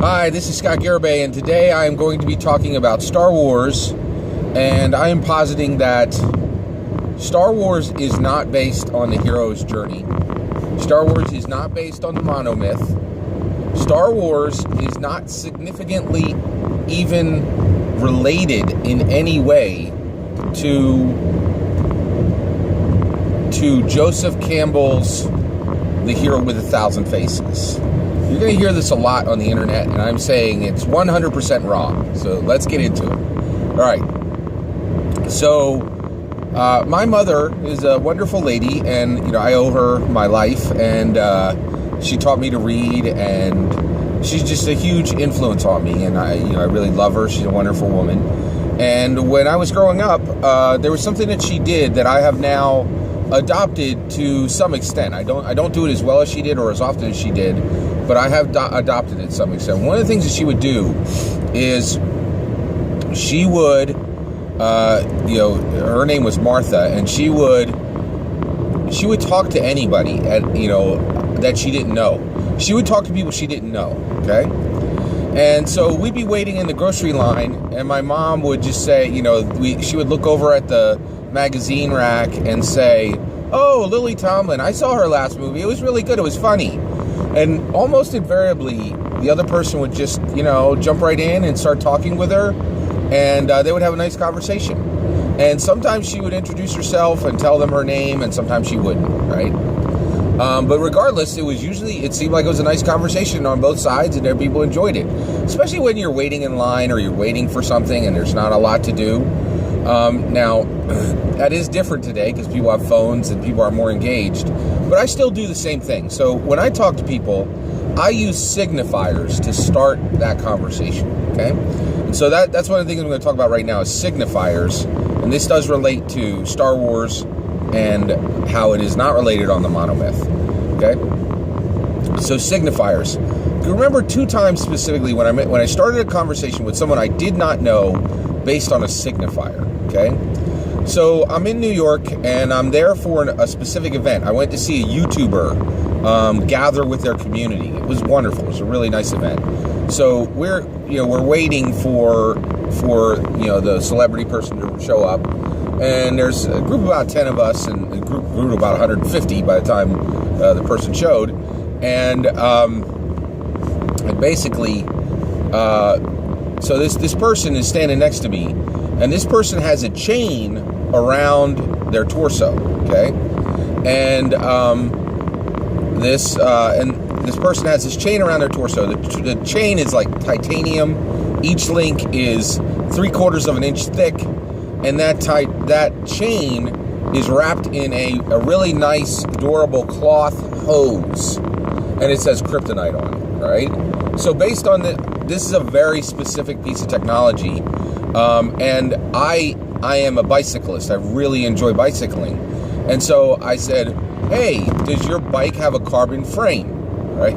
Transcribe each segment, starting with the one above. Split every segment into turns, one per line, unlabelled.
Hi, this is Scott Garibay, and today I am going to be talking about Star Wars, and I am positing that Star Wars is not based on the hero's journey. Star Wars is not based on the monomyth. Star Wars is not significantly even related in any way to Joseph Campbell's The Hero with 1,000 Faces. You're going to hear this a lot on the internet, and I'm saying it's 100% wrong. So let's get into it. All right. So my mother is a wonderful lady, and I owe her my life. And she taught me to read, and she's just a huge influence on me. And I really love her. She's a wonderful woman. And when I was growing up, there was something that she did that I have now adopted to some extent. I don't do it as well as she did or as often as she did, but I have adopted it to some extent. One of the things that she would do is she would, her name was Martha, and she would talk to anybody that she didn't know. She would talk to people she didn't know, okay? And so we'd be waiting in the grocery line, and my mom would just say, she would look over at the magazine rack and say, "Oh, Lily Tomlin, I saw her last movie. It was really good. It was funny." And almost invariably, the other person would just, jump right in and start talking with her, and they would have a nice conversation. And sometimes she would introduce herself and tell them her name, and sometimes she wouldn't, right? But regardless, it seemed like it was a nice conversation on both sides, and people enjoyed it. Especially when you're waiting in line or you're waiting for something and there's not a lot to do. Now, that is different today because people have phones and people are more engaged, but I still do the same thing. So when I talk to people, I use signifiers to start that conversation, okay? And so that's one of the things I'm going to talk about right now is signifiers, and this does relate to Star Wars and how it is not related on the monomyth, okay? So signifiers. Remember two times specifically when I started a conversation with someone I did not know based on a signifier, okay? So I'm in New York, and I'm there for a specific event. I went to see a YouTuber gather with their community. It was wonderful. It was a really nice event. So we're waiting for the celebrity person to show up, and there's a group of about 10 of us, and a group of about 150 by the time the person showed, and basically, so this person is standing next to me, and this person has a chain around their torso, okay? And this person has this chain around their torso. The chain is like titanium. Each link is 3/4 of an inch thick, and that chain is wrapped in a really nice, durable cloth hose, and it says kryptonite on it, right? So based on this is a very specific piece of technology, and I am a bicyclist. I really enjoy bicycling, and so I said, "Hey, does your bike have a carbon frame?" Right?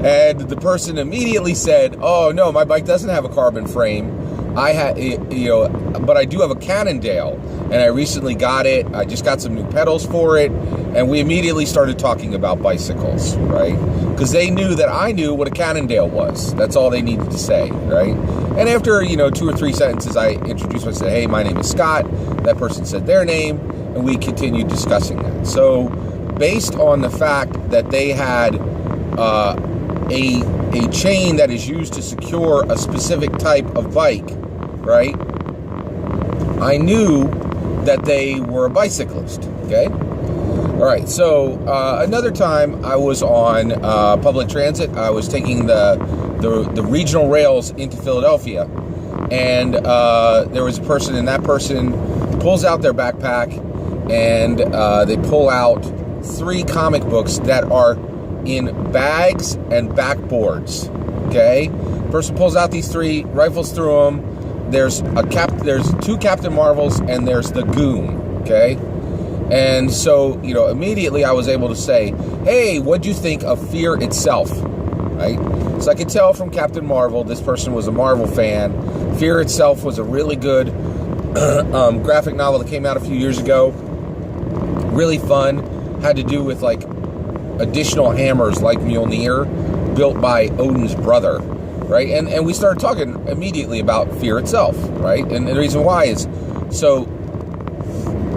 And the person immediately said, "Oh no, my bike doesn't have a carbon frame. But I do have a Cannondale, and I recently got it. I just got some new pedals for it." And we immediately started talking about bicycles, right? Because they knew that I knew what a Cannondale was. That's all they needed to say, right? And after, 2 or 3 sentences, I introduced myself, said, "Hey, my name is Scott." That person said their name, and we continued discussing that. So based on the fact that they had a chain that is used to secure a specific type of bike, right? I knew that they were a bicyclist, okay? All right, so another time I was on public transit. I was taking the regional rails into Philadelphia, and there was a person, and that person pulls out their backpack, and they pull out 3 comic books that are in bags and backboards, okay? Person pulls out these 3, rifles through them. There's 2 Captain Marvels, and there's the Goon, okay? And so, immediately I was able to say, "Hey, what'd you think of Fear Itself?" Right? So I could tell from Captain Marvel, this person was a Marvel fan. Fear Itself was a really good graphic novel that came out a few years ago. Really fun. Had to do with, additional hammers like Mjolnir, built by Odin's brother. right? And we started talking immediately about fear itself, right? And the reason why is, so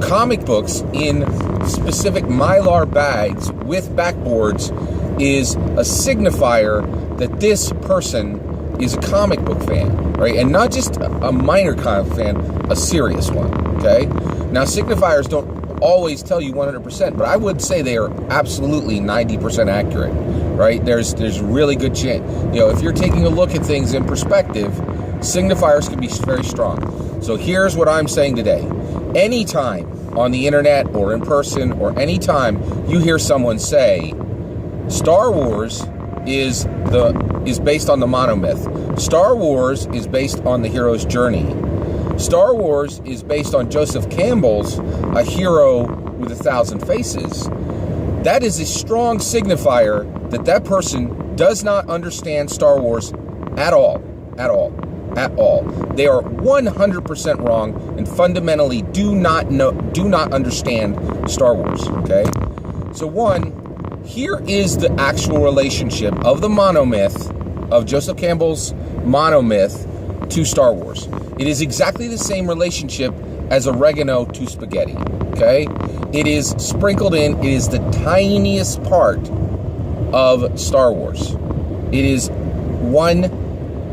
comic books in specific Mylar bags with backboards is a signifier that this person is a comic book fan, right? And not just a minor comic book fan, a serious one, okay? Now, signifiers don't always tell you 100%, but I would say they are absolutely 90% accurate, right? There's really good chance, if you're taking a look at things in perspective, signifiers can be very strong. So here's what I'm saying today. Anytime on the internet or in person or anytime you hear someone say Star Wars is based on the monomyth, Star Wars is based on the hero's journey, Star Wars is based on Joseph Campbell's A Hero with 1,000 Faces, that is a strong signifier that that person does not understand Star Wars at all. They are 100% wrong and fundamentally do not understand Star Wars, okay? So here is the actual relationship of the monomyth, of Joseph Campbell's monomyth to Star Wars. It is exactly the same relationship as oregano to spaghetti, okay? It is sprinkled in, it is the tiniest part of Star Wars. It is one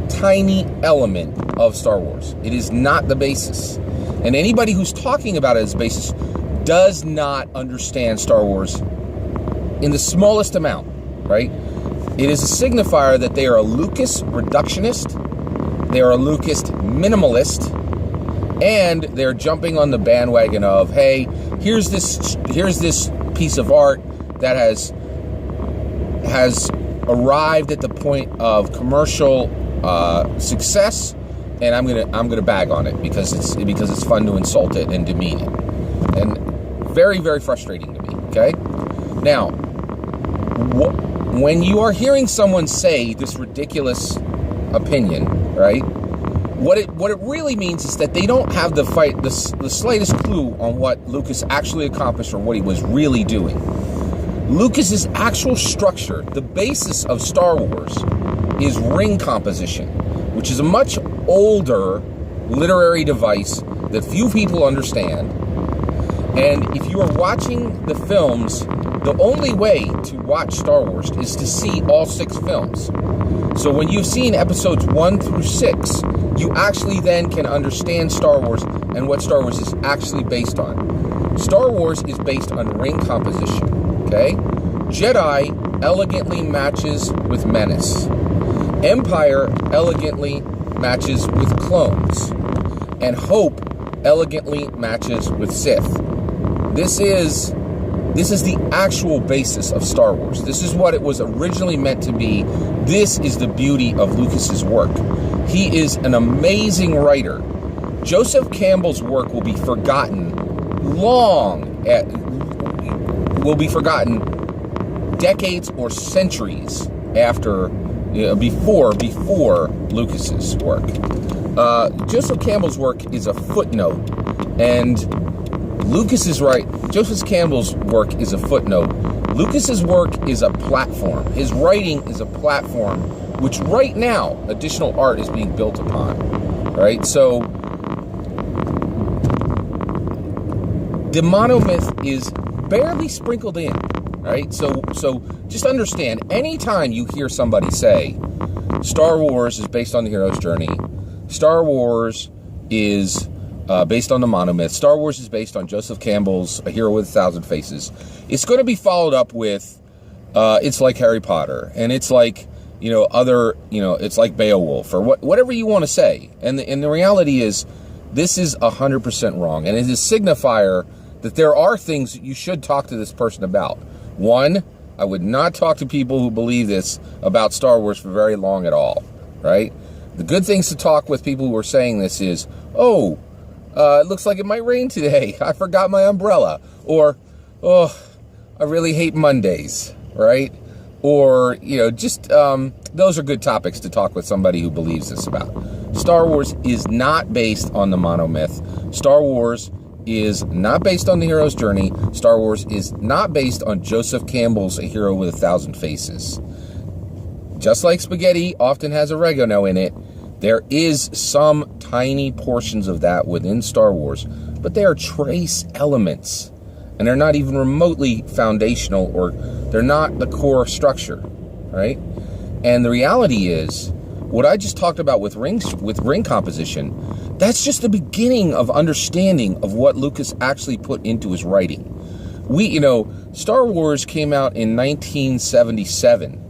tiny element of Star Wars. It is not the basis. And anybody who's talking about it as basis does not understand Star Wars in the smallest amount, right? It is a signifier that they are a Lucas reductionist, they are a Lucas minimalist, and they're jumping on the bandwagon of, hey, here's this piece of art that has arrived at the point of commercial success, and I'm gonna bag on it because it's fun to insult it and demean it, and very, very frustrating to me. Okay, now when you are hearing someone say this ridiculous opinion, right? What it really means is that they don't have the slightest clue on what Lucas actually accomplished or what he was really doing. Lucas's actual structure, the basis of Star Wars, is ring composition, which is a much older literary device that few people understand. And if you are watching the films, the only way to watch Star Wars is to see all 6 films. So when you've seen episodes 1 through 6, you actually then can understand Star Wars and what Star Wars is actually based on. Star Wars is based on ring composition, okay? Jedi elegantly matches with Menace. Empire elegantly matches with Clones. And Hope elegantly matches with Sith. This is the actual basis of Star Wars. This is what it was originally meant to be. This is the beauty of Lucas's work. He is an amazing writer. Joseph Campbell's work will be forgotten decades or centuries after, before Lucas's work. Joseph Campbell's work is a footnote, and Joseph Campbell's work is a footnote. Lucas's work is a platform. His writing is a platform, which right now additional art is being built upon. Right? So the monomyth is barely sprinkled in. Right? So just understand, anytime you hear somebody say Star Wars is based on the hero's journey, Star Wars is based on the monomyth, Star Wars is based on Joseph Campbell's A Hero with 1,000 Faces, it's going to be followed up with it's like Harry Potter, and it's like it's like Beowulf, or whatever you want to say. And the reality is, this is 100% wrong, and it is a signifier that there are things that you should talk to this person about. One, I would not talk to people who believe this about Star Wars for very long at all, right? The good things to talk with people who are saying this is, it looks like it might rain today. I forgot my umbrella. Or, I really hate Mondays, right? Or, those are good topics to talk with somebody who believes this about. Star Wars is not based on the monomyth. Star Wars is not based on the hero's journey. Star Wars is not based on Joseph Campbell's A Hero with 1,000 Faces. just like spaghetti often has oregano in it, there is some tiny portions of that within Star Wars, but they are trace elements, and they're not even remotely foundational, or they're not the core structure, right? And the reality is, what I just talked about with ring composition, that's just the beginning of understanding of what Lucas actually put into his writing. Star Wars came out in 1977.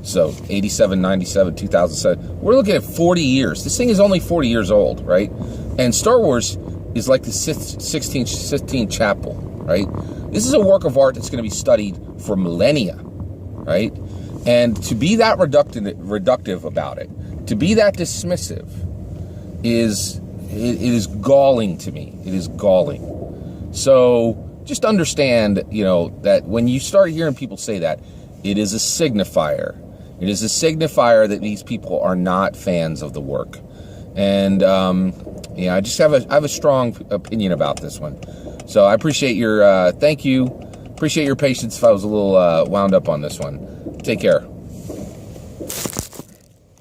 So 87, 97, 2007. We're looking at 40 years. This thing is only 40 years old, right? And Star Wars is like the Sistine Chapel, right? This is a work of art that's going to be studied for millennia, right? And to be that reductive about it, to be that dismissive, it is galling to me. It is galling. So just understand, that when you start hearing people say that, it is a signifier. It is a signifier that these people are not fans of the work. And, I just have a strong opinion about this one. So I appreciate your, thank you. Appreciate your patience if I was a little wound up on this one. Take care.